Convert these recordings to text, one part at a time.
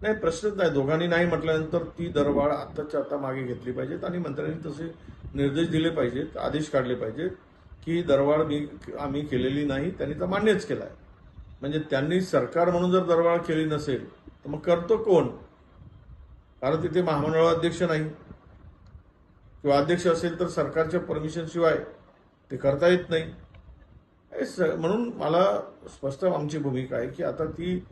नाही, प्रश्नच नाही. दोघांनी नाही म्हटल्यानंतर ती दरवाढ आत्ताच्या आता मागे घेतली पाहिजेत आणि मंत्र्यांनी तसे निर्देश दिले पाहिजेत, आदेश काढले पाहिजेत की ही दरवाढ आम्ही केलेली नाही, त्यांनी तर मान्यच केलाय. म्हणजे त्यांनी सरकार म्हणून जर दरवाढ केली नसेल तर मग करतो कोण? कारण तिथे महामंडळ अध्यक्ष नाही किंवा अध्यक्ष असेल तर सरकारच्या परमिशन शिवाय ते करता येत नाही. म्हणून मला स्पष्ट आमची भूमिका आहे की आता ती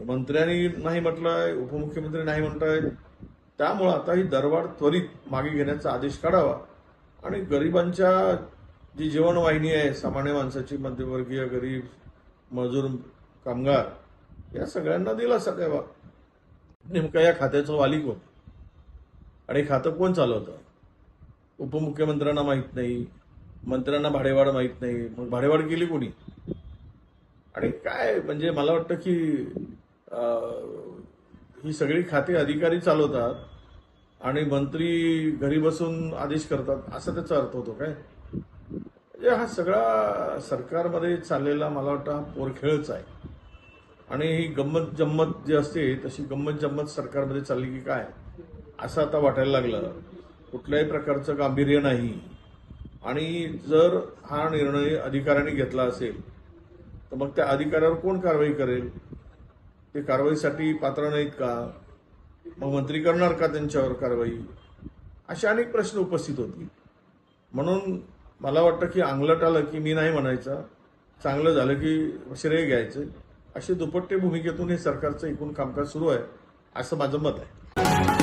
मंत्र्यांनी नाही म्हटलंय, उपमुख्यमंत्री नाही म्हणतायत, त्यामुळं आता ही दरवाढ त्वरित मागे घेण्याचा आदेश काढावा आणि गरिबांच्या जी जीवनवाहिनी आहे, सामान्य माणसाची, मध्यमवर्गीय, गरीब, मजूर, कामगार, या सगळ्यांना दिलासा द्यावा. नेमका या खात्याचं वाली कोण आणि खातं कोण चालवतं? उपमुख्यमंत्र्यांना माहीत नाही, मंत्र्यांना भाडेवाढ माहीत नाही, मग भाडेवाढ केली कोणी? आणि काय म्हणजे मला वाटतं की ही सगळी खाते अधिकारी चालवतात आणि मंत्री घरी बसून आदेश करतात, असा त्याचा अर्थ होतो काय? म्हणजे हा सगळा सरकारमध्ये चाललेला मला वाटतं हा पोरखेळच आहे. आणि ही गंमत जम्मत जी असते तशी गंमत जम्मत सरकारमध्ये चालली की काय असं आता वाटायला लागलं. कुठल्याही प्रकारचं गांभीर्य नाही. आणि जर हा निर्णय अधिकाऱ्यांनी घेतला असेल तर मग त्या अधिकाऱ्यावर कोण कारवाई करेल? ते कारवाईसाठी पात्र नाहीत का? मग मंत्री करणार का त्यांच्यावर कारवाई? असे अनेक प्रश्न उपस्थित होतील. म्हणून मला वाटतं की अंगलट आलं की मी नाही म्हणायचं, चांगलं झालं की श्रेय घ्यायचं, अशी दुपट्टे भूमिकेतून हे सरकारचं एकूण कामकाज सुरू आहे असं माझं मत आहे.